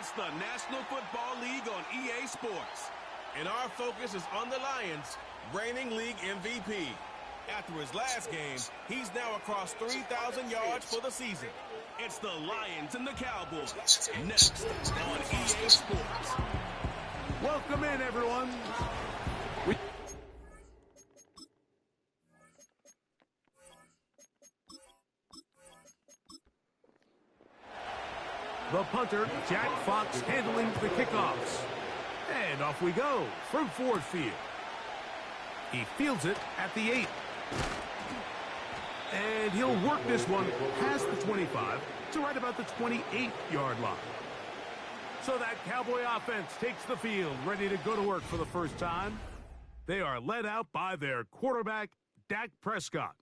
It's the National Football League on EA Sports. And our focus is on the Lions, reigning league MVP. After his last game, he's now across 3,000 yards for the season. It's the Lions and the Cowboys, next on EA Sports. Welcome in, everyone. The punter, Jack Fox, handling the kickoffs. And off we go from Ford Field. He fields it at the 8. And he'll work this one past the 25 to right about the 28-yard line. So that Cowboy offense takes the field, ready to go to work for the first time. They are led out by their quarterback, Dak Prescott.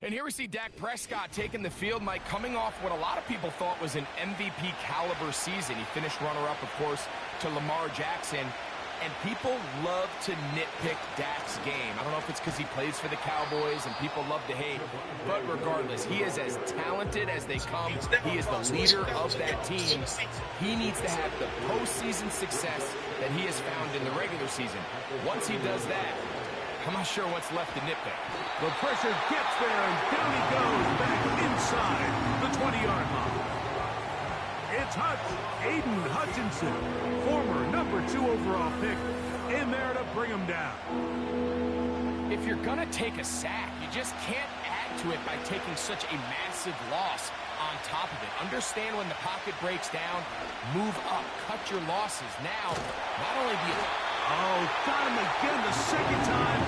And here we see Dak Prescott taking the field, Mike, coming off what a lot of people thought was an MVP caliber season. He finished runner-up, of course, to Lamar Jackson. And people love to nitpick Dak's game. I don't know if it's because he plays for the Cowboys and people love to hate. But regardless, he is as talented as they come. He is the leader of that team. He needs to have the postseason success that he has found in the regular season. Once he does that, I'm not sure what's left to nitpick. The pressure gets there, and down he goes back inside the 20-yard line. It's Aiden Hutchinson, former number 2 overall pick, in there to bring him down. If you're going to take a sack, you just can't add to it by taking such a massive loss on top of it. Understand when the pocket breaks down, move up, cut your losses. Now, not only do you... Oh, got him again the second time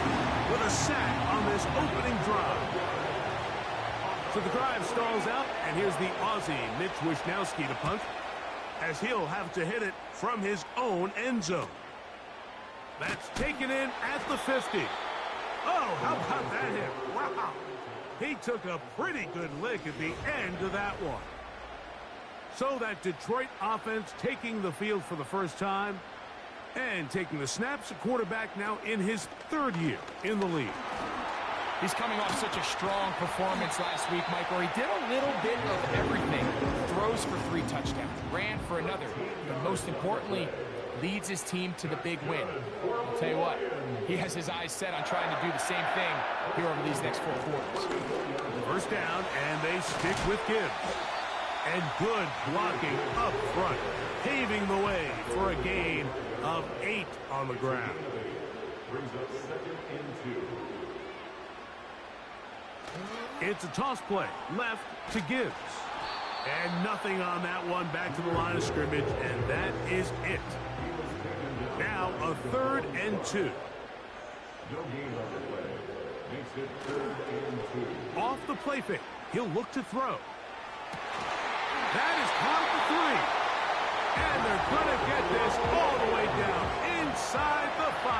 with a sack on this opening drive. So the drive stalls out, and here's the Aussie, Mitch Wishnowsky, to punt, as he'll have to hit it from his own end zone. That's taken in at the 50. Oh, how about that hit? Wow. He took a pretty good lick at the end of that one. So that Detroit offense taking the field for the first time and taking the snaps, a quarterback now in his 3rd year in the league. He's coming off such a strong performance last week, Mike, where he did a little bit of everything. Throws for 3 touchdowns, ran for another, but most importantly, leads his team to the big win. I'll tell you what, he has his eyes set on trying to do the same thing here over these next 4 quarters. First down, and they stick with Gibbs. And good blocking up front, paving the way for a gain of 8 on the ground. Brings up 2nd and 2. It's a toss play, left to Gibbs. And nothing on that one, back to the line of scrimmage, and that is it. Now a 3rd and 2. Off the play fake, he'll look to throw. That is caught at the 3. And they're going to get this all the way down inside the 5.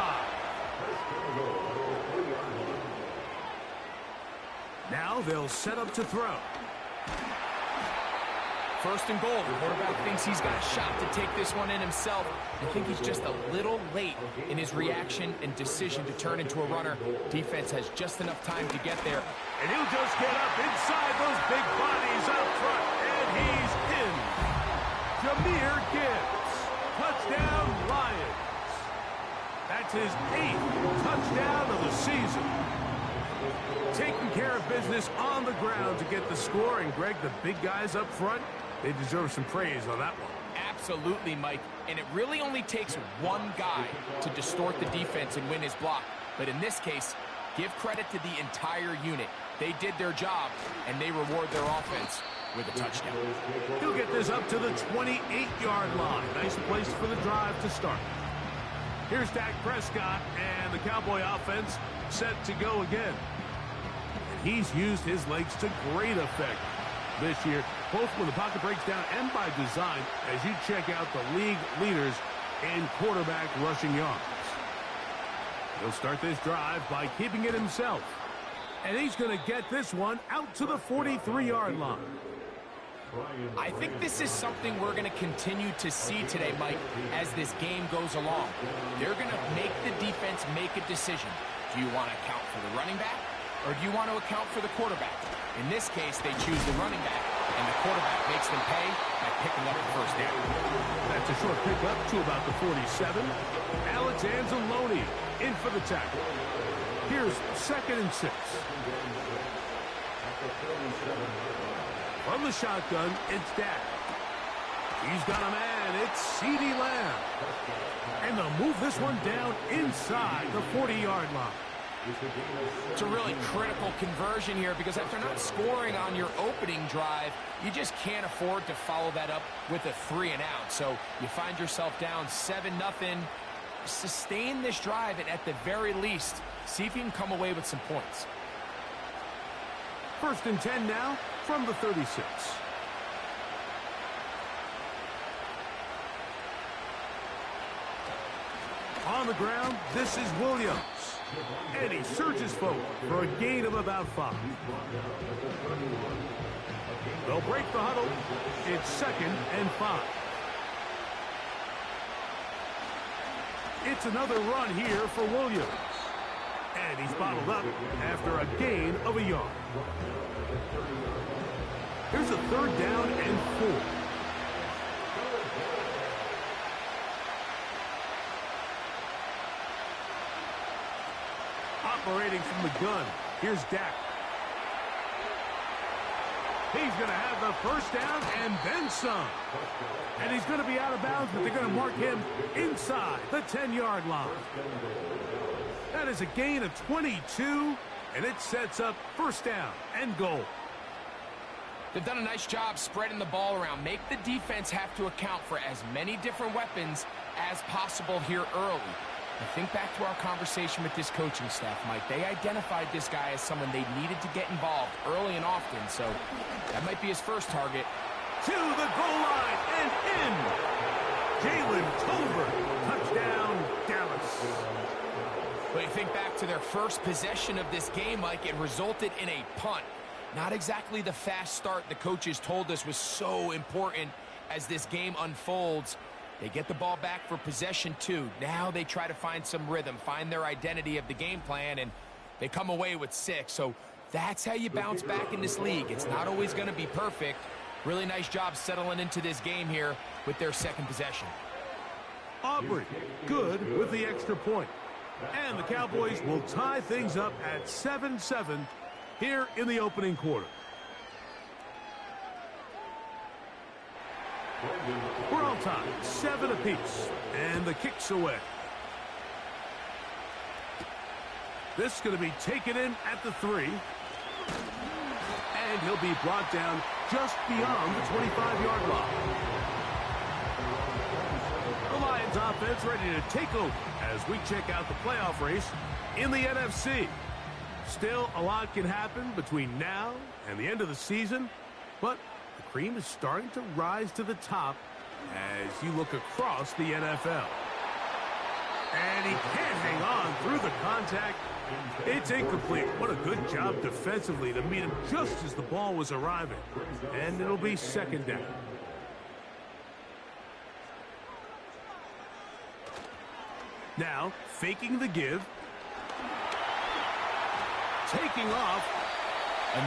Now they'll set up to throw. First and goal. The quarterback thinks he's got a shot to take this one in himself. I think he's just a little late in his reaction and decision to turn into a runner. Defense has just enough time to get there. And he'll just get up inside those big bodies up front. And he's in. Jahmyr Gibbs. Touchdown, Lions. That's his 8th touchdown of the season. Taking care of business on the ground to get the score. And, Greg, the big guys up front, they deserve some praise on that one. Absolutely, Mike. And it really only takes one guy to distort the defense and win his block. But in this case, give credit to the entire unit. They did their job, and they reward their offense with a touchdown. He'll get this up to the 28-yard line. Nice place for the drive to start. Here's Dak Prescott, and the Cowboy offense set to go again. He's used his legs to great effect this year, both when the pocket breaks down and by design, as you check out the league leaders in quarterback rushing yards. He'll start this drive by keeping it himself. And he's going to get this one out to the 43-yard line. I think this is something we're going to continue to see today, Mike, as this game goes along. They're going to make the defense make a decision. Do you want to account for the running back, or do you want to account for the quarterback? In this case, they choose the running back, and the quarterback makes them pay by picking up the first down. That's a short pickup to about the 47. Alex Anzalone in for the tackle. Here's 2nd and 6. From the shotgun, it's Dak. He's got a man. It's CeeDee Lamb. And they'll move this one down inside the 40-yard line. It's a really critical conversion here because if they're not scoring on your opening drive, you just can't afford to follow that up with a 3-and-out. So you find yourself down 7-0. Sustain this drive and at the very least, see if you can come away with some points. 1st and 10 now from the 36. On the ground, this is Williams. And he surges forward for a gain of about 5. They'll break the huddle. It's 2nd and 5. It's another run here for Williams. And he's bottled up after a gain of a yard. Here's a 3rd down and 4. Operating from the gun, here's Dak. He's going to have the first down and then some. And he's going to be out of bounds, but they're going to mark him inside the 10-yard line. That is a gain of 22, and it sets up 1st down and goal. They've done a nice job spreading the ball around. Make the defense have to account for as many different weapons as possible here early. And think back to our conversation with this coaching staff, Mike. They identified this guy as someone they needed to get involved early and often, so that might be his first target. To the goal line and in. Jalen Tolbert, touchdown, Dallas. But you think back to their first possession of this game, Mike, it resulted in a punt. Not exactly the fast start the coaches told us was so important as this game unfolds. They get the ball back for possession 2. Now they try to find some rhythm, find their identity of the game plan, and they come away with 6. So that's how you bounce back in this league. It's not always going to be perfect. Really nice job settling into this game here with their 2nd possession. Aubrey, good with the extra point. And the Cowboys will tie things up at 7-7 here in the opening quarter. We're all tied, 7 apiece, and the kick's away. This is going to be taken in at the 3. And he'll be brought down just beyond the 25-yard line. The Lions offense ready to take over as we check out the playoff race in the NFC. Still, a lot can happen between now and the end of the season, but the cream is starting to rise to the top as you look across the NFL. And he can't hang on through the contact. It's incomplete. What a good job defensively to meet him just as the ball was arriving. And it'll be 2nd down. Now, faking the give. Taking off.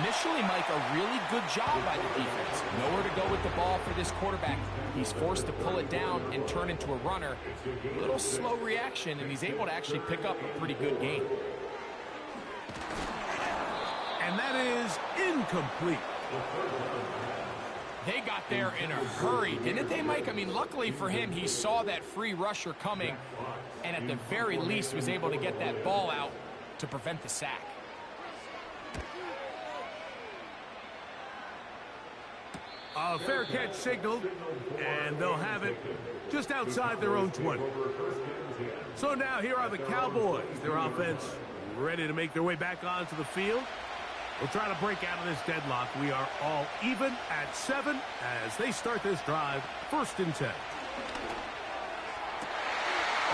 Initially, Mike, a really good job by the defense. Nowhere to go with the ball for this quarterback. He's forced to pull it down and turn into a runner. A little slow reaction, and he's able to actually pick up a pretty good gain. And that is incomplete. They got there in a hurry, didn't they, Mike? I mean, luckily for him, he saw that free rusher coming, and at the very least was able to get that ball out to prevent the sack. A fair catch signaled, and they'll have it just outside their own 20. So now here are the Cowboys. Their offense ready to make their way back onto the field. We'll try to break out of this deadlock. We are all even at 7 as they start this drive, 1st and 10.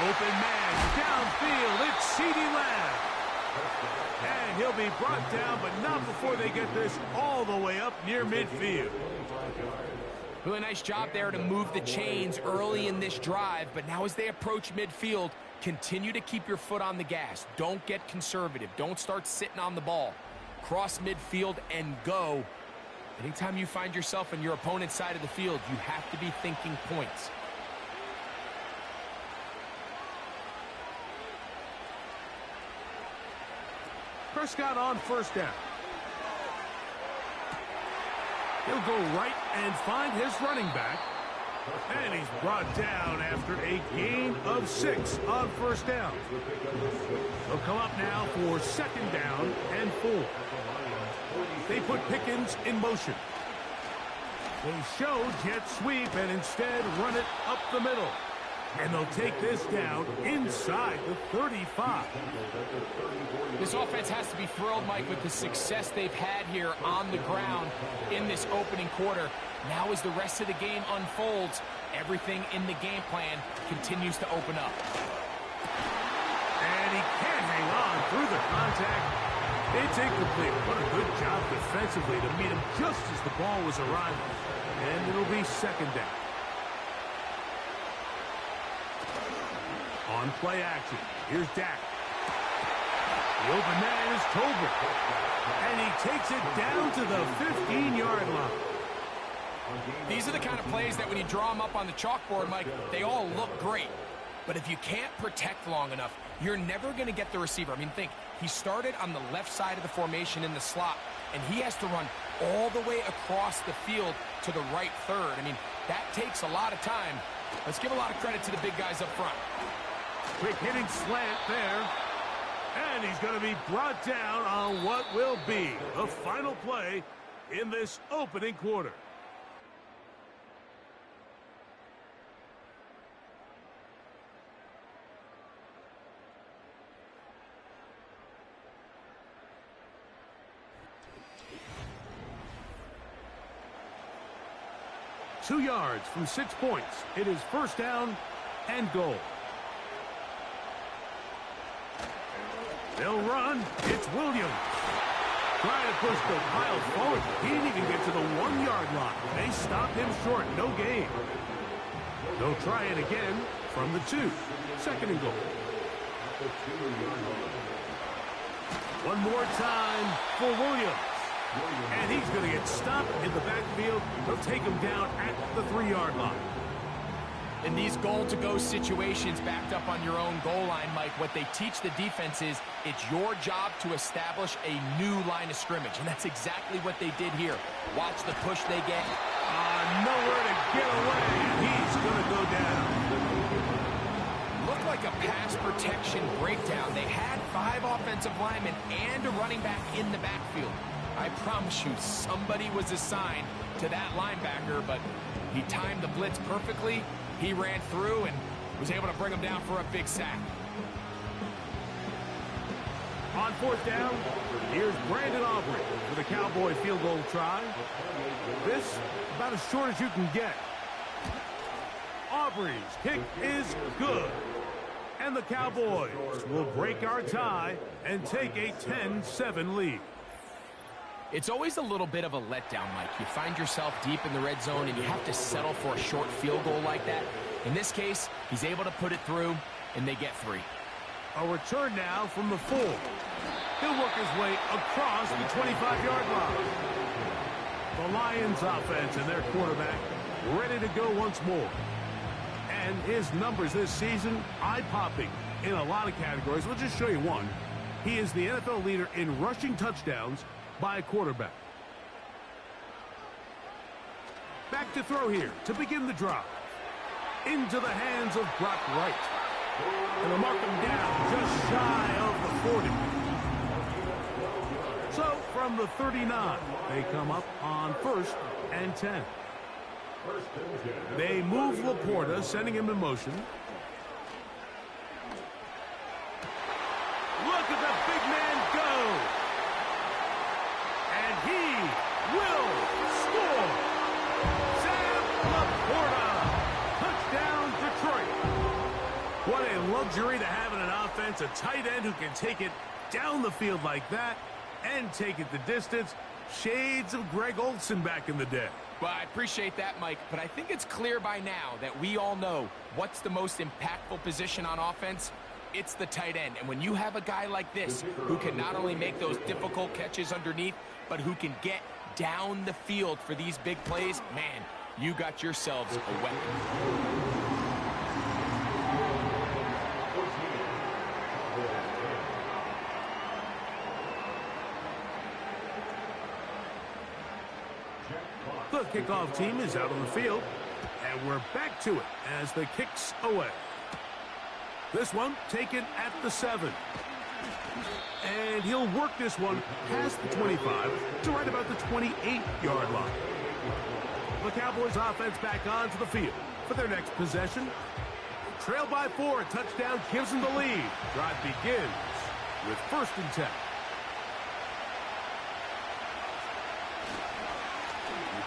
Open man, downfield, it's CeeDee Lamb. And he'll be brought down, but not before they get this all the way up near midfield. Really nice job there to move the chains early in this drive, but now as they approach midfield, continue to keep your foot on the gas. Don't get conservative. Don't start sitting on the ball. Cross midfield and go. Anytime you find yourself on your opponent's side of the field, you have to be thinking points. Prescott on first down. He'll go right and find his running back. And he's brought down after a gain of 6 on first down. They'll come up now for second down and 4. They put Pickens in motion. They show jet sweep and instead run it up the middle. And they'll take this down inside the 35. This offense has to be thrilled, Mike, with the success they've had here on the ground in this opening quarter. Now as the rest of the game unfolds, everything in the game plan continues to open up. And he can't hang on through the contact. It's incomplete. What a good job defensively to meet him just as the ball was arriving. And it'll be second down. On play action, here's Dak. The open man is Tolbert. And he takes it down to the 15-yard line. These are the kind of plays that when you draw them up on the chalkboard, Mike, they all look great. But if you can't protect long enough, you're never going to get the receiver. I mean, think, he started on the left side of the formation in the slot, and he has to run all the way across the field to the right third. I mean, that takes a lot of time. Let's give a lot of credit to the big guys up front. Quick hitting slant there. And he's going to be brought down on what will be the final play in this opening quarter. Two yards from 6 points. It is first down and goal. They'll run. It's Williams. Trying to push the pile forward. He didn't even get to the 1-yard line. They stopped him short. No gain. They'll try it again from the 2. Second and goal. One more time for Williams. And he's going to get stopped in the backfield. They'll take him down at the 3-yard line. In these goal-to-go situations backed up on your own goal line, Mike, what they teach the defense is it's your job to establish a new line of scrimmage, and that's exactly what they did here. Watch the push they get. Nowhere to get away. He's going to go down. Looked like a pass protection breakdown. They had 5 offensive linemen and a running back in the backfield. I promise you, somebody was assigned to that linebacker, but he timed the blitz perfectly. He ran through and was able to bring him down for a big sack. On fourth down, here's Brandon Aubrey for the Cowboy field goal try. This, about as short as you can get. Aubrey's kick is good. And the Cowboys will break our tie and take a 10-7 lead. It's always a little bit of a letdown, Mike. You find yourself deep in the red zone and you have to settle for a short field goal like that. In this case, he's able to put it through, and they get 3. A return now from the 4. He'll work his way across the 25-yard line. The Lions offense and their quarterback ready to go once more. And his numbers this season, eye-popping in a lot of categories. We'll just show you one. He is the NFL leader in rushing touchdowns by a quarterback. Back to throw here to begin the drive. Into the hands of Brock Wright. And they'll mark him down just shy of the 40. So from the 39, they come up on 1st and 10. They move Laporta, sending him in motion. Look at the big man go. And he will score. Sam Laporta. Touchdown, Detroit. What a luxury to have in an offense, a tight end who can take it down the field like that and take it the distance. Shades of Greg Olsen back in the day. Well, I appreciate that, Mike, but I think it's clear by now that we all know what's the most impactful position on offense. It's the tight end. And when you have a guy like this who can not only make those difficult catches underneath, but who can get down the field for these big plays, man, you got yourselves a weapon. The kickoff team is out on the field, and we're back to it as the kick's away. This one taken at the 7. And he'll work this one past the 25 to right about the 28-yard line. The Cowboys offense back onto the field for their next possession. Trailed by 4, touchdown gives them the lead. Drive begins with 1st and 10.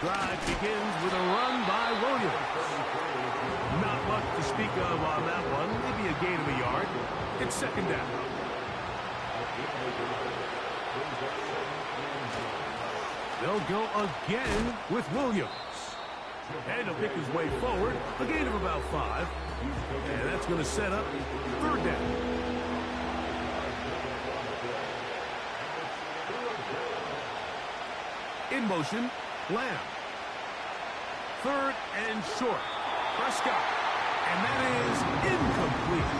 Drive begins with a run by Williams. Not much to speak of on that one. Maybe a gain of a yard. It's 2nd down. They'll go again with Williams. And he'll pick his way forward. A gain of about 5. And that's going to set up 3rd down. In motion, Lamb. 3rd and short. Prescott. And that is incomplete.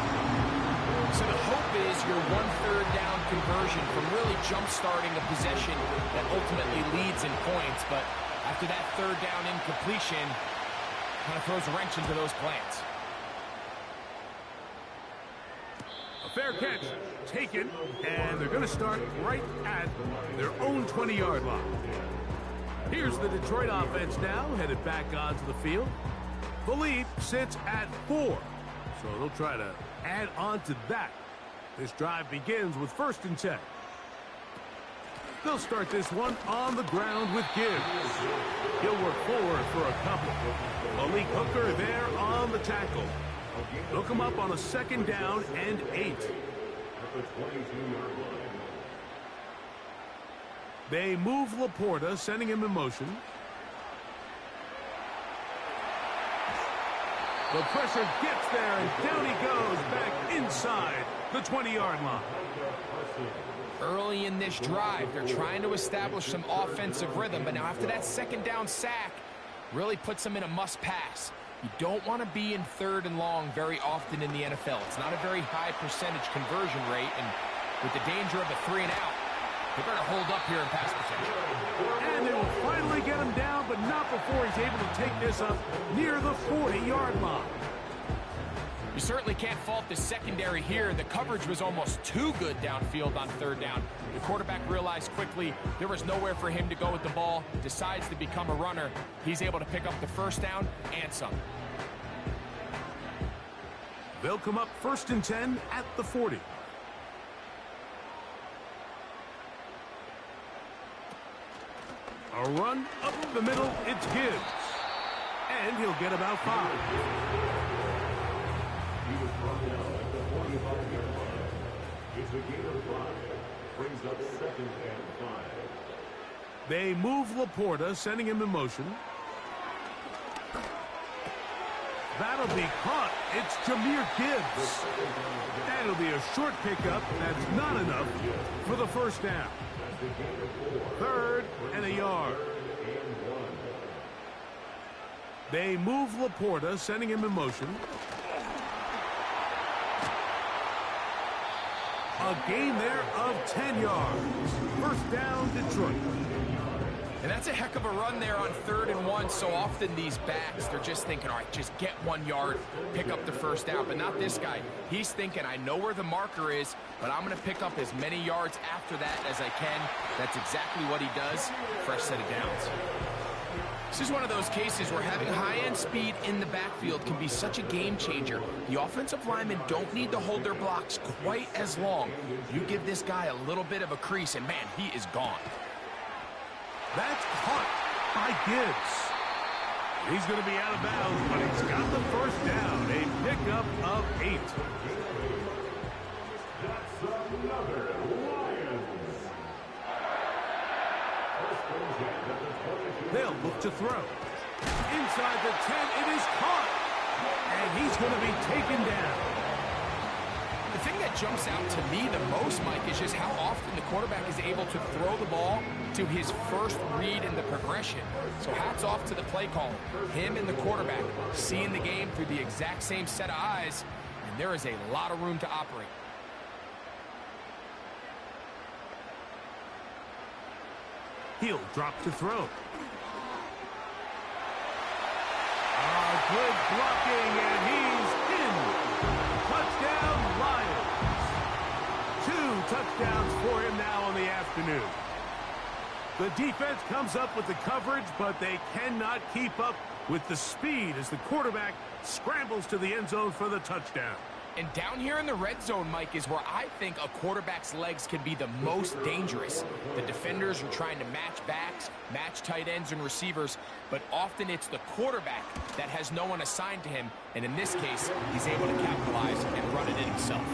So the hope is your 1/3 down conversion from really jump-starting a possession that ultimately leads in points. But after that 3rd down incompletion, kind of throws a wrench into those plans. A fair catch taken, and they're going to start right at their own 20-yard line. Here's the Detroit offense now, headed back onto the field. The lead sits at 4, so they'll try to add on to that. This drive begins with 1st and 10. They'll start this one on the ground with Gibbs. He'll work forward for a couple. Malik Hooker there on the tackle. They'll come up on a 2nd down and 8. They move Laporta, sending him in motion. The pressure gets there, and down he goes back inside the 20-yard line. Early in this drive, they're trying to establish some offensive rhythm, but now after that 2nd down sack, really puts them in a must-pass. You don't want to be in 3rd and long very often in the NFL. It's not a very high percentage conversion rate, and with the danger of a 3-and-out, they better hold up here in pass protection. And they will finally get him down, but not before he's able to take this up near the 40-yard line. You certainly can't fault the secondary here. The coverage was almost too good downfield on 3rd down. The quarterback realized quickly there was nowhere for him to go with the ball, decides to become a runner. He's able to pick up the 1st down and some. They'll come up 1st and 10 at the 40. A run up the middle, it's Gibbs. And he'll get about 5. He was brought down at the 45-yard line. It's a gain of 5. Brings up 2nd and 5. They move Laporta, sending him in motion. That'll be caught. It's Jahmyr Gibbs. That'll be a short pickup. That's not enough for the 1st down. 3rd and a yard. They move Laporta, sending him in motion. A gain there of 10 yards. 1st down, Detroit. And that's a heck of a run there on 3rd and 1. So often these backs, they're just thinking, all right, just get 1 yard, pick up the 1st down. But not this guy. He's thinking, I know where the marker is, but I'm going to pick up as many yards after that as I can. That's exactly what he does. Fresh set of downs. This is one of those cases where having high-end speed in the backfield can be such a game changer. The offensive linemen don't need to hold their blocks quite as long. You give this guy a little bit of a crease, and man, he is gone. That's caught by Gibbs. He's going to be out of bounds, but he's got the 1st down. A pickup of 8. That's another Lions. They'll look to throw. Inside the 10, it is caught. And he's going to be taken down. The thing that jumps out to me the most, Mike, is just how often the quarterback is able to throw the ball to his first read in the progression. So hats off to the play caller. Him and the quarterback seeing the game through the exact same set of eyes, and there is a lot of room to operate. He'll drop to throw. Good blocking, and he's in. Touchdown, Lions. 2 touchdowns for him now on the afternoon. The defense comes up with the coverage, but they cannot keep up with the speed as the quarterback scrambles to the end zone for the touchdown. And down here in the red zone, Mike, is where I think a quarterback's legs can be the most dangerous. The defenders are trying to match backs, match tight ends and receivers, but often it's the quarterback that has no one assigned to him, and in this case, he's able to capitalize and run it in himself.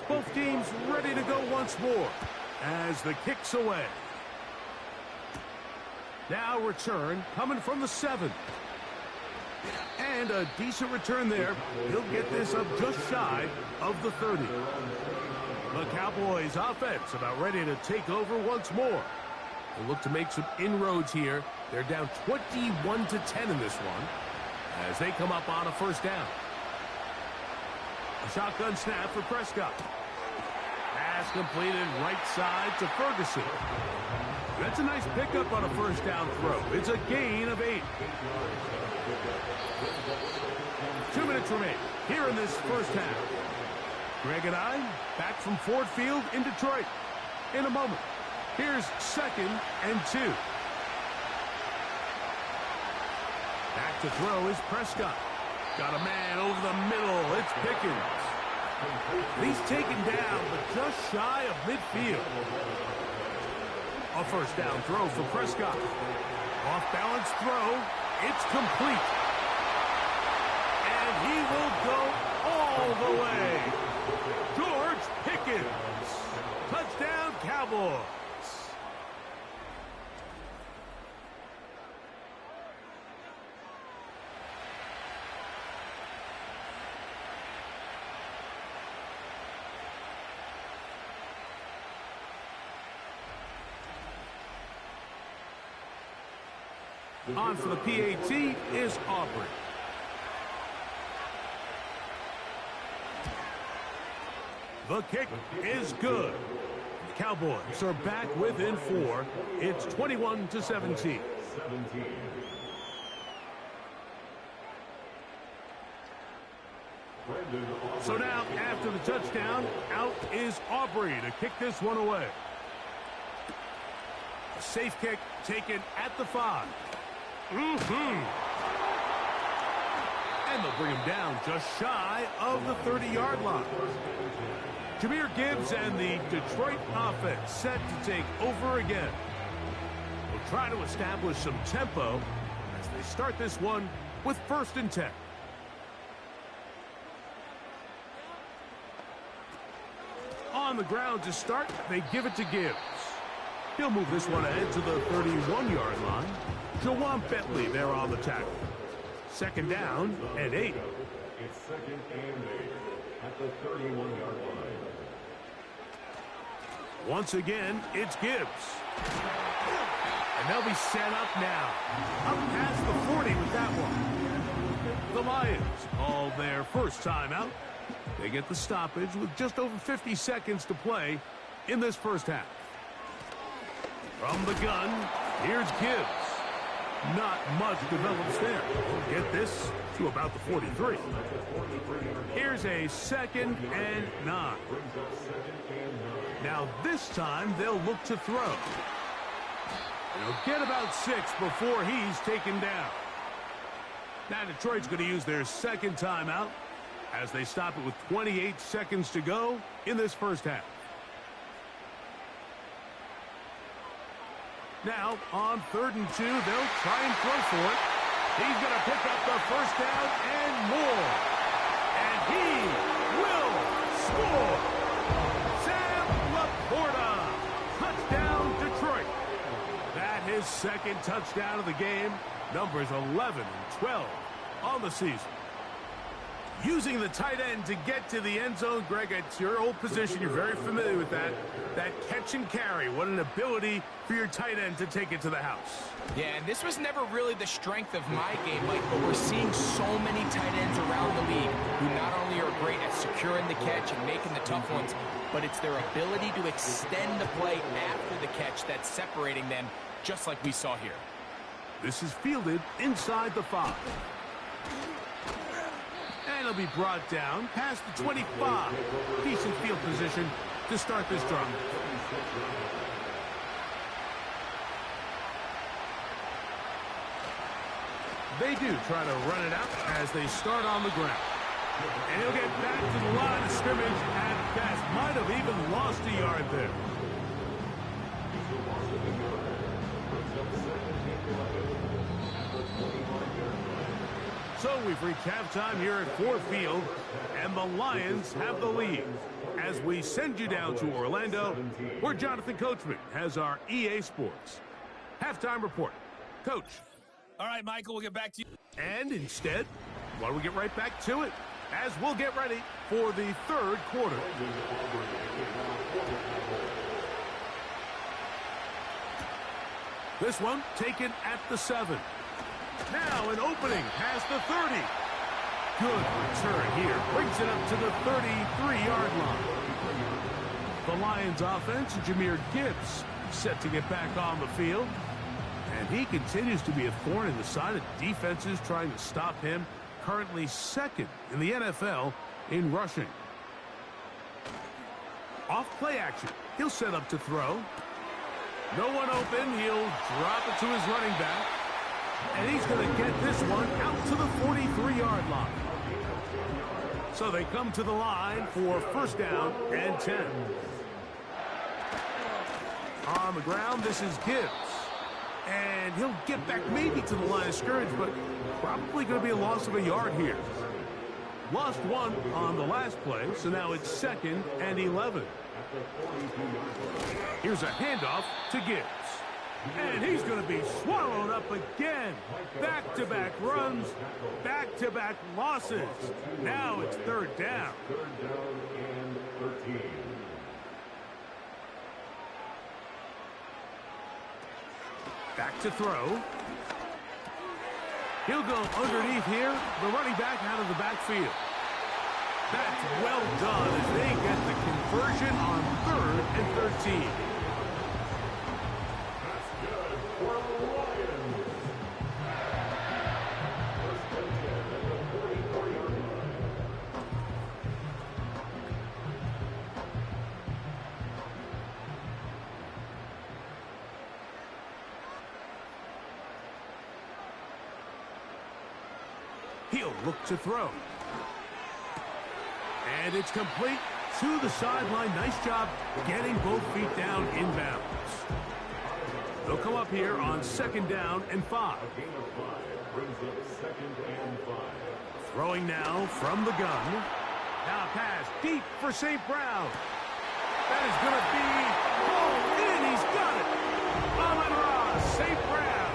Both teams ready to go once more as the kick's away. Now return coming from the 7. And a decent return there. He'll get this up just shy of the 30. The Cowboys offense about ready to take over once more. They'll look to make some inroads here. They're down 21-10 in this one as they come up on a first down. A shotgun snap for Prescott. Pass completed right side to Ferguson. That's a nice pickup on a first down throw. It's a gain of 8. 2 minutes remain here in this first half. Greg and I back from Ford Field in Detroit in a moment. Here's 2nd and 2. Back to throw is Prescott. Got a man over the middle. It's Pickens. He's taken down, but just shy of midfield. A first down throw for Prescott. Off-balance throw. It's complete. And he will go all the way. George Pickens. Touchdown, Cowboys. On for the PAT is Aubrey. The kick is good. The Cowboys are back within 4. It's 21-17. So now, after the touchdown, out is Aubrey to kick this one away. A safe kick taken at the 5. And they'll bring him down just shy of the 30-yard line. Jahmyr Gibbs and the Detroit offense set to take over again. They'll try to establish some tempo as they start this one with 1st and 10. On the ground to start, they give it to Gibbs. He'll move this one ahead to the 31-yard line. Jawan Bentley there on the tackle. 2nd down and 8. It's 2nd and 8 at the 31-yard line. Once again, it's Gibbs. And they'll be set up now. Up past the 40 with that one. The Lions call their first timeout. They get the stoppage with just over 50 seconds to play in this first half. From the gun, here's Gibbs. Not much develops there. Get this to about the 43. Here's a 2nd and 9. Now this time they'll look to throw. They'll get about 6 before he's taken down. Now Detroit's going to use their 2nd timeout as they stop it with 28 seconds to go in this first half. Now, on 3rd and 2, they'll try and throw for it. He's going to pick up the first down and more. And he will score. Sam Laporta. Touchdown, Detroit. That has his second touchdown of the game. Numbers 11 and 12 on the season. Using the tight end to get to the end zone, Greg, it's your old position. You're very familiar with that. That catch and carry. What an ability for your tight end to take it to the house. Yeah, and this was never really the strength of my game, Mike, but we're seeing so many tight ends around the league who not only are great at securing the catch and making the tough ones, but it's their ability to extend the play after the catch that's separating them, just like we saw here. This is fielded inside the 5. And it'll be brought down past the 25. Decent field position to start this drive. They do try to run it out as they start on the ground. And he'll get back to the line of scrimmage at best. Might have even lost a yard there. So we've reached halftime here at Ford Field, and the Lions have the lead. As we send you down to Orlando, where Jonathan Coachman has our EA Sports halftime report. Coach. All right, Michael, we'll get back to you. And instead, why don't we get right back to it as we'll get ready for the third quarter. This one taken at the 7. Now an opening past the 30. Good return here. Brings it up to the 33-yard line. The Lions offense, Jahmyr Gibbs, set to get back on the field. And he continues to be a thorn in the side of defenses trying to stop him. Currently second in the NFL in rushing. Off play action. He'll set up to throw. No one open. He'll drop it to his running back. And he's going to get this one out to the 43-yard line. So they come to the line for first down and 10. On the ground, this is Gibbs. And he'll get back maybe to the line of scrimmage, but probably going to be a loss of a yard here. Lost one on the last play, so now it's 2nd and 11. Here's a handoff to Gibbs. And he's going to be swallowed up again. Back-to-back runs, back-to-back losses. Now it's 3rd down. 3rd down and 13. Back to throw. He'll go underneath here. The running back out of the backfield. That's well done as they get the conversion on 3rd and 13. That's good for the Lions. First and 10 at the 44-yard line. He'll look to throw. And it's complete to the sideline. Nice job getting both feet down inbounds. They'll come up here on 2nd down and 5. A gain of 5 brings up 2nd and 5. Throwing now from the gun. Now pass deep for St. Brown. That is going to be pulled in. He's got it. Amon-Ra, St. Brown.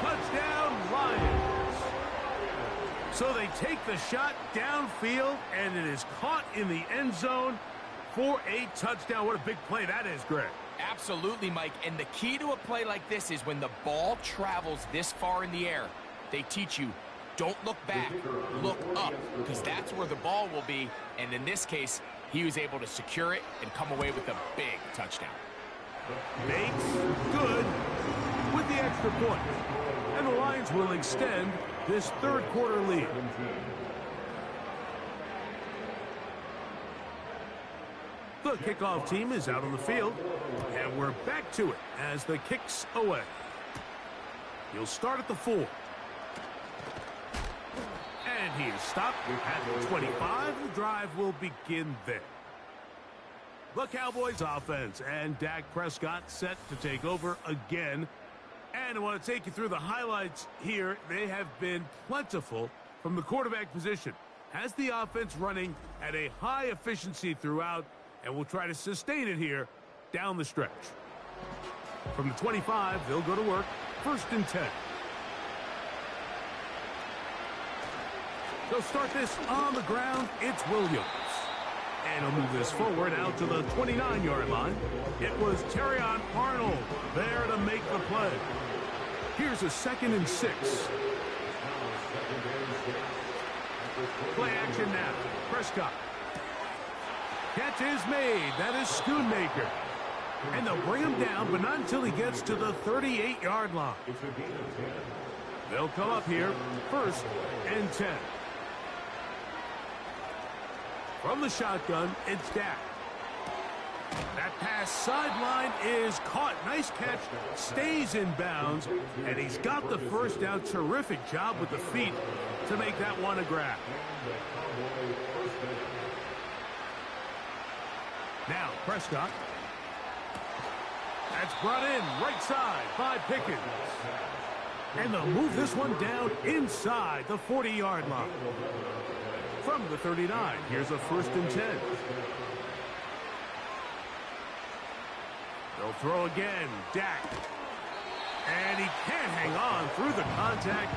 Touchdown, Lions. So they take the shot downfield, and it is caught in the end zone for a touchdown. What a big play that is, Greg. Absolutely, Mike. And the key to a play like this is when the ball travels this far in the air, they teach you, don't look back, look up, because that's where the ball will be. And in this case, he was able to secure it and come away with a big touchdown. Makes good with the extra point. And the Lions will extend this 3rd quarter lead. The kickoff team is out on the field, and we're back to it as the kick's away. He'll start at the 4. And he is stopped at the 25. The drive will begin there. The Cowboys offense and Dak Prescott set to take over again. And I want to take you through the highlights here. They have been plentiful from the quarterback position. Has the offense running at a high efficiency throughout, and we'll try to sustain it here down the stretch. From the 25, they'll go to work. 1st and 10. They'll start this on the ground. It's Williams. And he'll move this forward out to the 29-yard line. It was Terrion Arnold there to make the play. Here's a 2nd and 6. Play action now. Prescott. Catch is made. That is Schoonmaker. And they'll bring him down, but not until he gets to the 38-yard line. They'll come up here. 1st and 10. From the shotgun, it's Dak. That pass sideline is caught. Nice catch. Stays in bounds. And he's got the 1st down. Terrific job with the feet to make that one a grab. Now, Prescott. That's brought in right side by Pickens. And they'll move this one down inside the 40-yard line. From the 39, here's a 1st and 10. They'll throw again. Dak. And he can't hang on through the contact.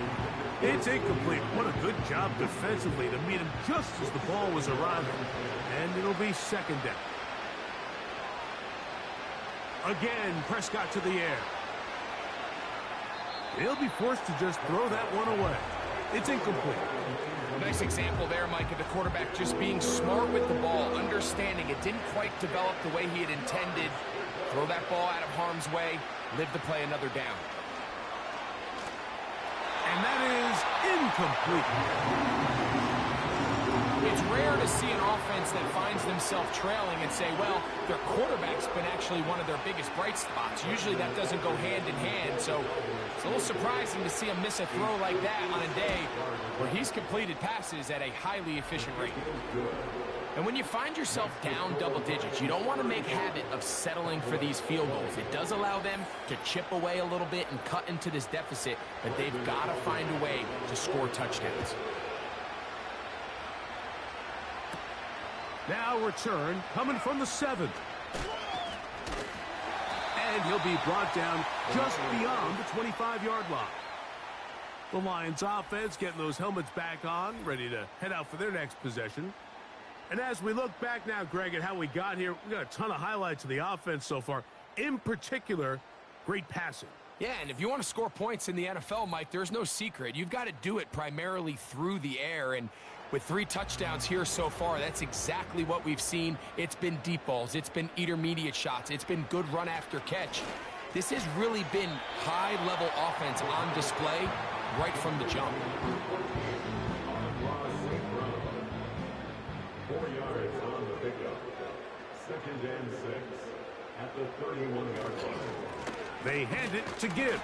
It's incomplete. What a good job defensively to meet him just as the ball was arriving. And it'll be 2nd down. Again, Prescott to the air. He'll be forced to just throw that one away. It's incomplete. Nice example there, Mike, of the quarterback just being smart with the ball, understanding it didn't quite develop the way he had intended. Throw that ball out of harm's way, live to play another down. And that is incomplete. It's rare to see an offense that finds themselves trailing and say, well, their quarterback's been actually one of their biggest bright spots. Usually that doesn't go hand in hand, so it's a little surprising to see him miss a throw like that on a day where he's completed passes at a highly efficient rate. And when you find yourself down double digits, you don't want to make habit of settling for these field goals. It does allow them to chip away a little bit and cut into this deficit, but they've got to find a way to score touchdowns. Now return coming from the 7th. And he'll be brought down just beyond the 25-yard line. The Lions offense getting those helmets back on, ready to head out for their next possession. And as we look back now, Greg, at how we got here, we got a ton of highlights of the offense so far. In particular, great passing. Yeah, and if you want to score points in the NFL, Mike, there's no secret. You've got to do it primarily through the air, and with 3 touchdowns here so far, that's exactly what we've seen. It's been deep balls. It's been intermediate shots. It's been good run after catch. This has really been high-level offense on display right from the jump. 4 yards on the pickup. 2nd and 6 at the 31-yard line. They hand it to Gibbs.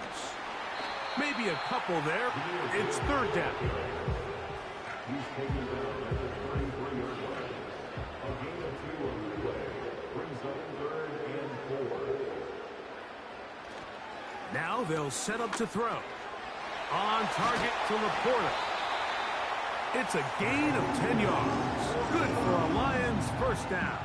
Maybe a couple there. It's 3rd down. He's taken down at the 33-yard line. A gain of 2 on the play. Brings up 3rd and 4. Now they'll set up to throw. On target to Laporta. It's a gain of 10 yards. Good for a Lions 1st down.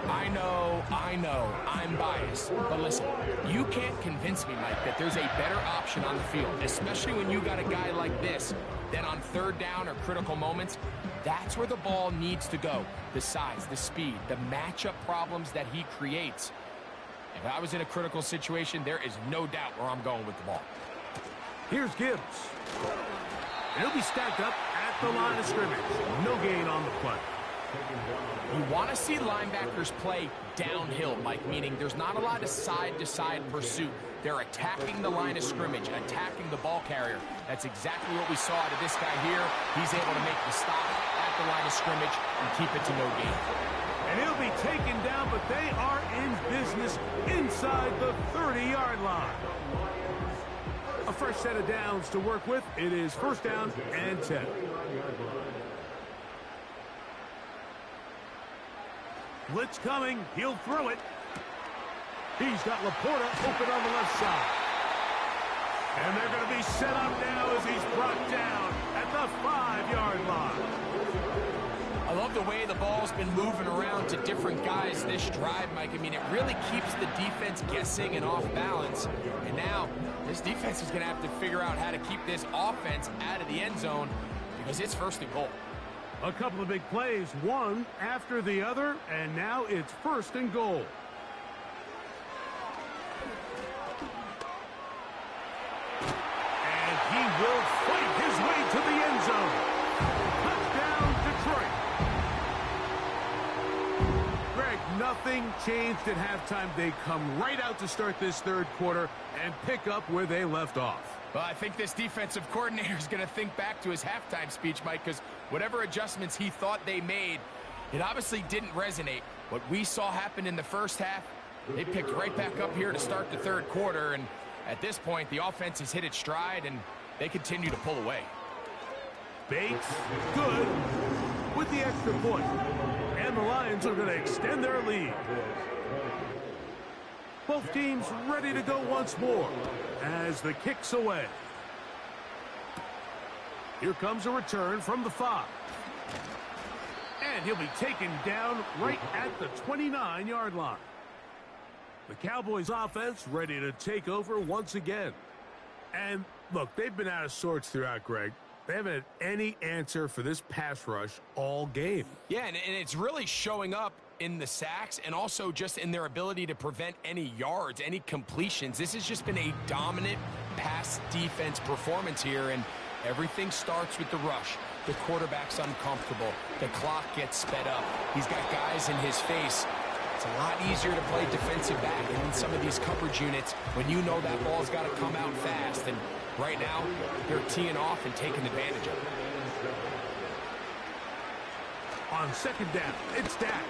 I know, I'm biased. But listen, you can't convince me, Mike, that there's a better option on the field, especially when you got a guy like this, that on 3rd down or critical moments, that's where the ball needs to go. The size, the speed, the matchup problems that he creates. If I was in a critical situation, there is no doubt where I'm going with the ball. Here's Gibbs. And he'll be stacked up at the line of scrimmage. No gain on the play. You want to see linebackers play downhill, Mike, meaning there's not a lot of side-to-side pursuit. They're attacking the line of scrimmage, attacking the ball carrier. That's exactly what we saw out of this guy here. He's able to make the stop at the line of scrimmage and keep it to no gain. And he'll be taken down, but they are in business inside the 30-yard line. A fresh set of downs to work with. It is 1st down and 10. Blitz coming. He'll throw it. He's got Laporta open on the left side. And they're going to be set up now as he's brought down at the 5-yard line. I love the way the ball's been moving around to different guys this drive, Mike. I mean, it really keeps the defense guessing and off balance. And now this defense is going to have to figure out how to keep this offense out of the end zone because it's first and goal. A couple of big plays, one after the other, and now it's first and goal. And he will fight his way to the end zone. Touchdown, Detroit. Greg, nothing changed at halftime. They come right out to start this third quarter and pick up where they left off. Well, I think this defensive coordinator is going to think back to his halftime speech, Mike, because whatever adjustments he thought they made, it obviously didn't resonate. What we saw happen in the first half, they picked right back up here to start the third quarter, and at this point, the offense has hit its stride, and they continue to pull away. Bates, good, with the extra point. And the Lions are going to extend their lead. Both teams ready to go once more as the kick's away. Here comes a return from the 5. And he'll be taken down right at the 29-yard line. The Cowboys offense ready to take over once again. And look, they've been out of sorts throughout, Greg. They haven't had any answer for this pass rush all game. Yeah, and it's really showing up in the sacks and also just in their ability to prevent any yards, any completions. This has just been a dominant pass defense performance here, and everything starts with the rush. The quarterback's uncomfortable. The clock gets sped up. He's got guys in his face. It's a lot easier to play defensive back and in some of these coverage units when you know that ball's got to come out fast. And right now, they're teeing off and taking advantage of it. On second down, it's Dak.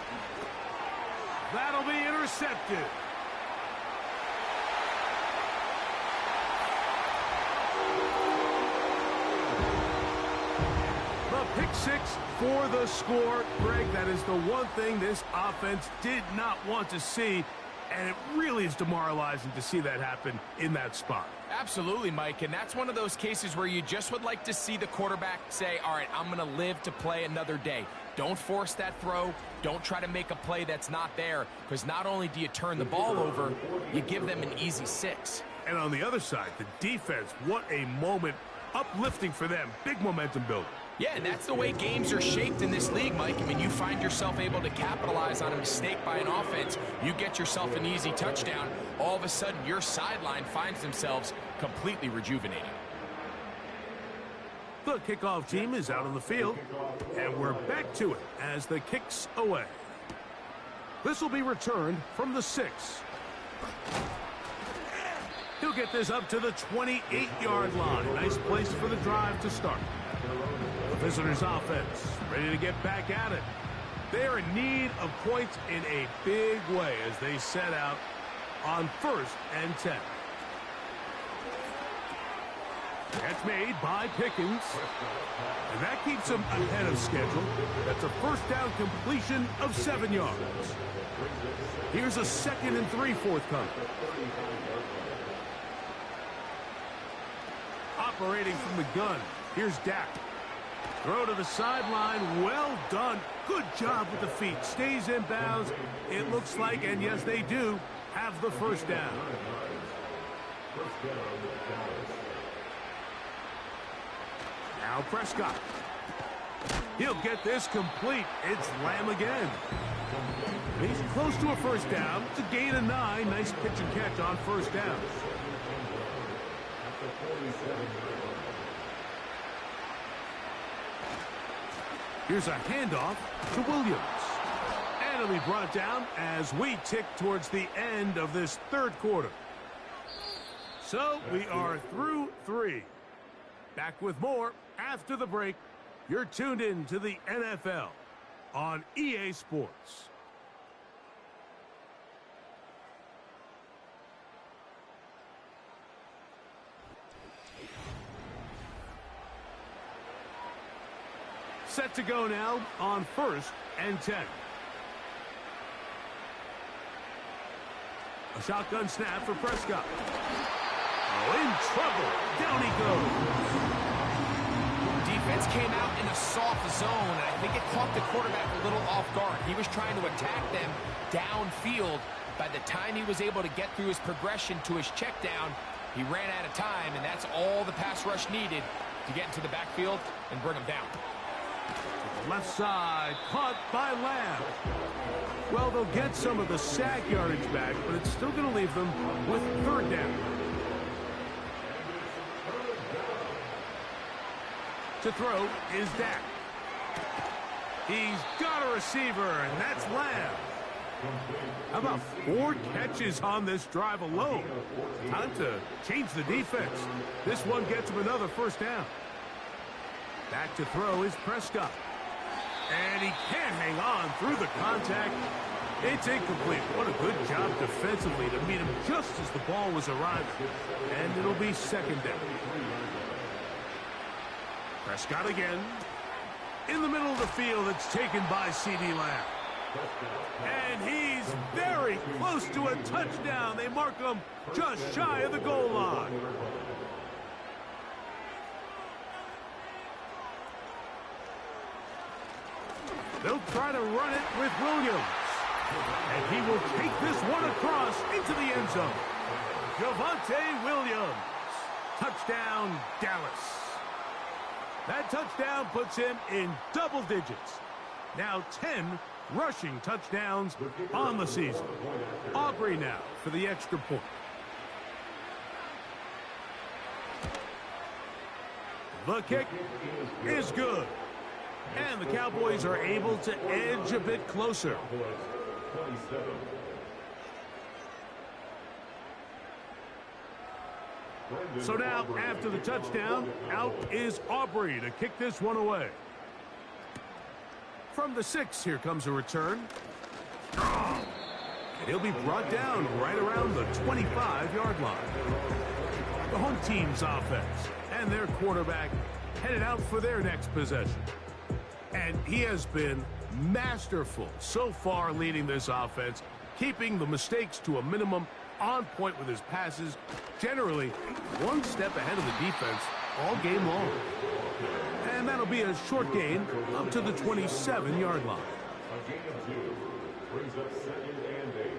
That'll be intercepted. The pick six for the score. Greg, that is the one thing this offense did not want to see, and it really is demoralizing to see that happen in that spot. Absolutely, Mike, and that's one of those cases where you just would like to see the quarterback say, all right, I'm going to live to play another day. Don't force that throw. Don't try to make a play that's not there, because not only do you turn the ball over, you give them an easy 6. And on the other side, the defense, what a moment. Uplifting for them. Big momentum building. Yeah, and that's the way games are shaped in this league, Mike. I mean, you find yourself able to capitalize on a mistake by an offense. You get yourself an easy touchdown. All of a sudden, your sideline finds themselves completely rejuvenated. The kickoff team is out on the field, and we're back to it as the kick's away. This will be returned from the 6. He'll get this up to the 28-yard line. Nice place for the drive to start. The visitors' offense ready to get back at it. They are in need of points in a big way as they set out on 1st and 10. Catch made by Pickens. And that keeps him ahead of schedule. That's a first down completion of 7 yards. Here's a 2nd and 3 forthcoming. Operating from the gun. Here's Dak. Throw to the sideline. Well done. Good job with the feet. Stays in bounds. It looks like, and yes, they do, have the first down. Now Prescott. He'll get this complete. It's Lamb again. He's close to a first down. It's a gain of 9. Nice pitch and catch on first down. Here's a handoff to Williams. And it'll be brought down as we tick towards the end of this third quarter. So we are through 3. Back with more after the break. You're tuned in to the NFL on EA Sports. Set to go now on 1st and 10. A shotgun snap for Prescott. Oh, in trouble. Down he goes. defense came out in a soft zone, and I think it caught the quarterback a little off guard. He was trying to attack them downfield. By the time he was able to get through his progression to his check down, he ran out of time, and that's all the pass rush needed to get into the backfield and bring him down. Left side, caught by Lamb. Well, they'll get some of the sack yardage back, but it's still going to leave them with third down. To throw is Dak. He's got a receiver, and that's Lamb. How about 4 catches on this drive alone? Time to change the defense. This one gets him another first down. Back to throw is Prescott. And he can't hang on through the contact. It's incomplete. What a good job defensively to meet him just as the ball was arriving. And it'll be second down. Prescott again. In the middle of the field, it's taken by CeeDee Lamb. And he's very close to a touchdown. They mark him just shy of the goal line. They'll try to run it with Williams. And he will take this one across into the end zone. Javonte Williams. Touchdown, Dallas. That touchdown puts him in double digits. Now 10 rushing touchdowns on the season. Aubrey now for the extra point. The kick is good. And the Cowboys are able to edge a bit closer. So now, after the touchdown, out is Aubrey to kick this one away. From the 6, here comes a return. And he'll be brought down right around the 25-yard line. The home team's offense and their quarterback headed out for their next possession. And he has been masterful so far leading this offense, keeping the mistakes to a minimum, on point with his passes, generally one step ahead of the defense all game long. And that'll be a short gain up to the 27-yard line. A gain of 2 brings up 2nd and 8.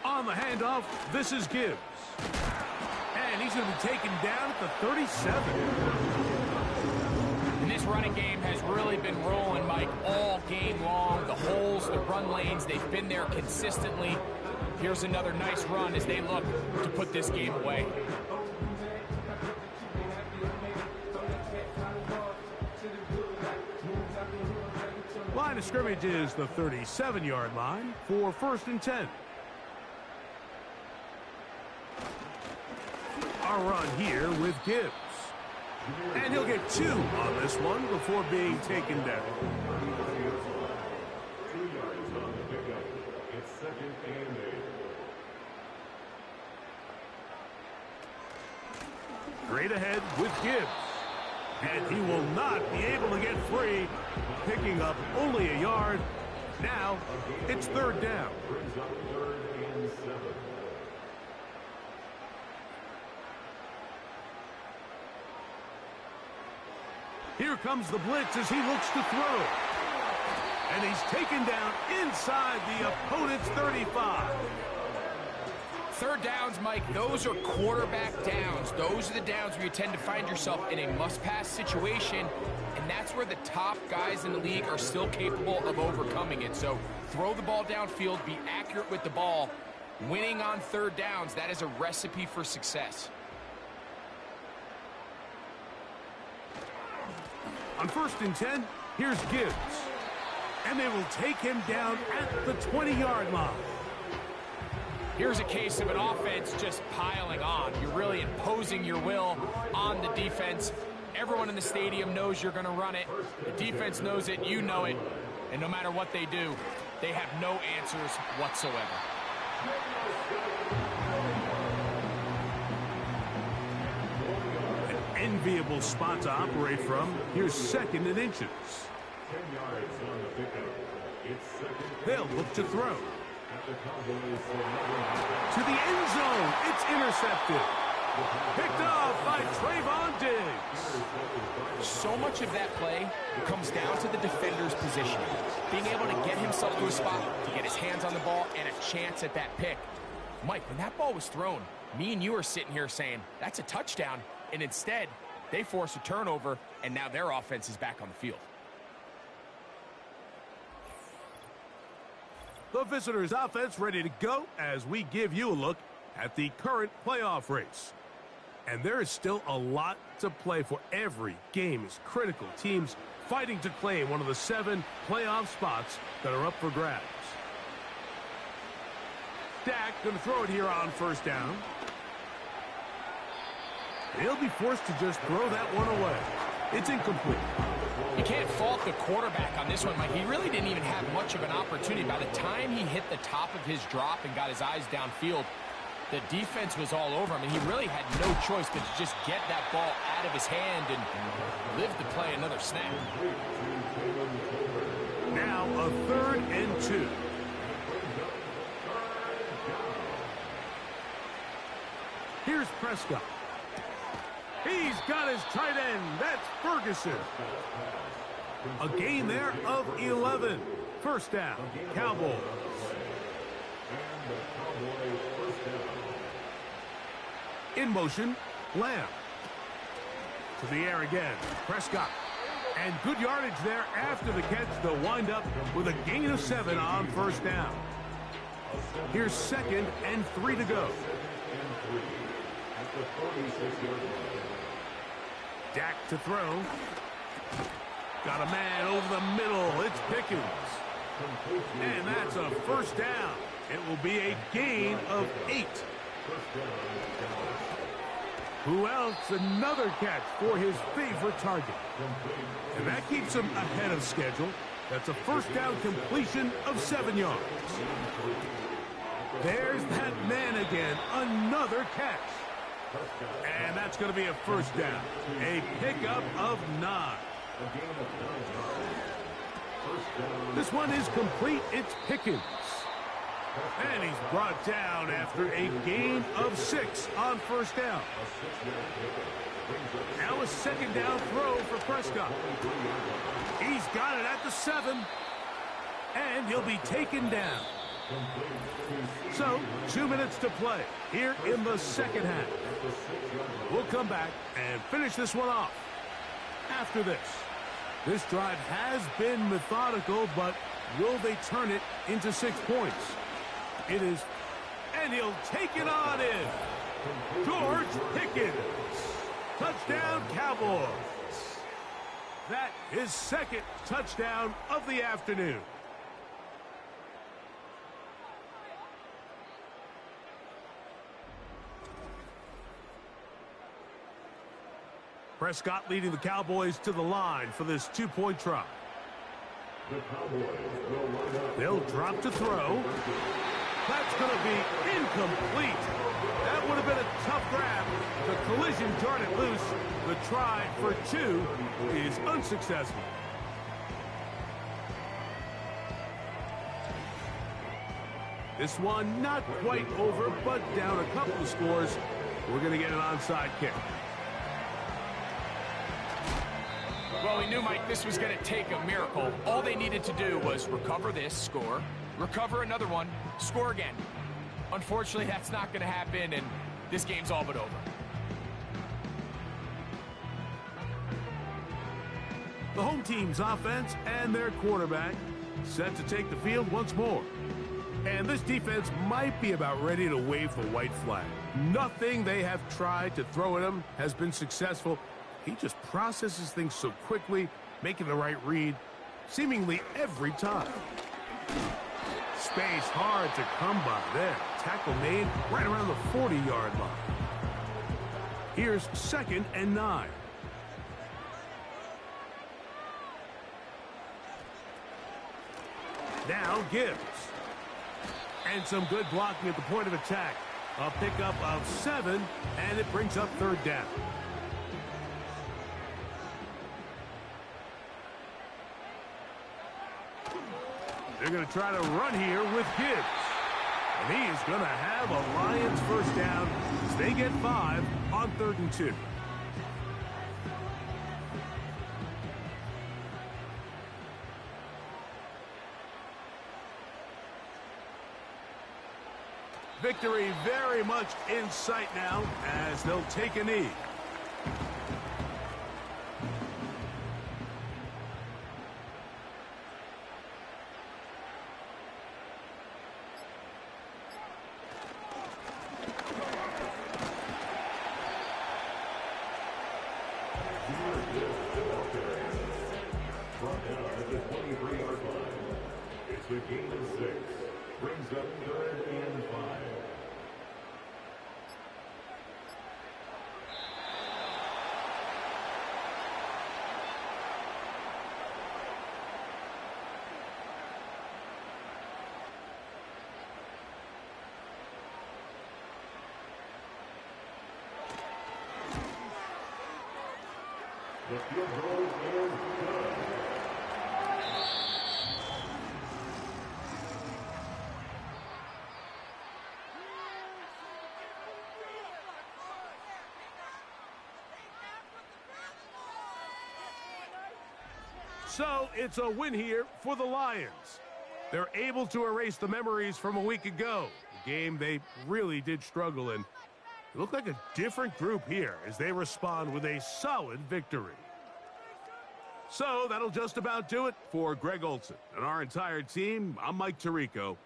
On the handoff, this is Gibbs. And he's going to be taken down at the 37. And this running game has really been rolling, Mike, all game long. The holes, the run lanes, they've been there consistently. Here's another nice run as they look to put this game away. Line of scrimmage is the 37-yard line for 1st and 10. A run here with Gibbs. And he'll get 2 on this one before being taken down. 2 yards on the pickup. It's 2nd and 8. Straight ahead with Gibbs. And he will not be able to get free, picking up only a yard. Now it's 3rd down. Brings up 3rd and 7. Here comes the blitz as he looks to throw. And he's taken down inside the opponent's 35. 3rd downs, Mike, those are quarterback downs. Those are the downs where you tend to find yourself in a must-pass situation, and that's where the top guys in the league are still capable of overcoming it. So throw the ball downfield, be accurate with the ball. Winning on 3rd downs, that is a recipe for success. On 1st and 10, here's Gibbs. And they will take him down at the 20-yard line. Here's a case of an offense just piling on. You're really imposing your will on the defense. Everyone in the stadium knows you're going to run it. The defense knows it, you know it. And no matter what they do, they have no answers whatsoever. Enviable spot to operate from. Here's 2nd and inches. 10 yards on the pickup. It's 2nd. They'll look to throw. At the Cowboys for To the end zone. It's intercepted. Picked off by Trayvon Diggs. So much of that play comes down to the defender's position. Being able to get himself to a spot, to get his hands on the ball, and a chance at that pick. Mike, when that ball was thrown, me and you are sitting here saying, that's a touchdown. And instead, they force a turnover, and now their offense is back on the field. The visitors' offense ready to go as we give you a look at the current playoff race. And there is still a lot to play for. Every game is critical. Teams fighting to claim one of the 7 playoff spots that are up for grabs. Dak going to throw it here on first down. He'll be forced to just throw that one away. It's incomplete. You can't fault the quarterback on this one, Mike. He really didn't even have much of an opportunity. By the time he hit the top of his drop and got his eyes downfield, the defense was all over him, and he really had no choice but to just get that ball out of his hand and live to play another snap. Now a 3rd and 2. Here's Prescott. He's got his tight end. That's Ferguson. A gain there of 11. First down, Cowboys. In motion, Lamb. To the air again, Prescott. And good yardage there after the catch to wind up with a gain of 7 on first down. Here's 2nd and 3 to go. Dak to throw. Got a man over the middle. It's Pickens. And that's a first down. It will be a gain of 8. Who else? Another catch for his favorite target. And that keeps him ahead of schedule. That's a first down completion of 7 yards. There's that man again. Another catch. And that's going to be a first down. A pickup of 9. This one is complete. It's Pickens. And he's brought down after a gain of 6 on first down. Now a 2nd down throw for Prescott. He's got it at the 7. And he'll be taken down. So, 2 minutes to play here in the second half. We'll come back and finish this one off after this. This drive has been methodical, but will they turn it into 6 points? It is, and he'll take it on in. George Pickens. Touchdown, Cowboys. That is 2nd touchdown of the afternoon. Prescott leading the Cowboys to the line for this 2-point try. They'll drop to throw. That's going to be incomplete. That would have been a tough grab. The collision jarred it loose. The try for 2 is unsuccessful. This one not quite over, but down a couple of scores. We're going to get an onside kick. Well, we knew, Mike, this was going to take a miracle. All they needed to do was recover this, score, recover another one, score again. Unfortunately, that's not going to happen, and this game's all but over. The home team's offense and their quarterback set to take the field once more. And this defense might be about ready to wave the white flag. Nothing they have tried to throw at him has been successful. He just processes things so quickly, making the right read, seemingly every time. Space hard to come by there. Tackle made right around the 40-yard line. Here's 2nd and 9. Now Gibbs. And some good blocking at the point of attack. A pickup of 7, and it brings up 3rd down. They're going to try to run here with Gibbs. And he is going to have a Lions first down as they get 5 on 3rd and 2. Victory very much in sight now as they'll take a knee. Front down at the 23-yard line. It's a gain of 6. Brings up 3rd and 5. The field goal is good. So it's a win here for the Lions. They're able to erase the memories from a week ago, a game they really did struggle in. It looked like a different group here as they respond with a solid victory. So that'll just about do it for Greg Olsen and our entire team. I'm Mike Tirico.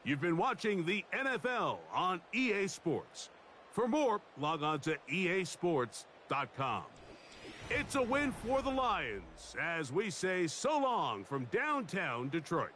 You've been watching the NFL on EA Sports. For more, log on to easports.com. It's a win for the Lions as we say so long from downtown Detroit.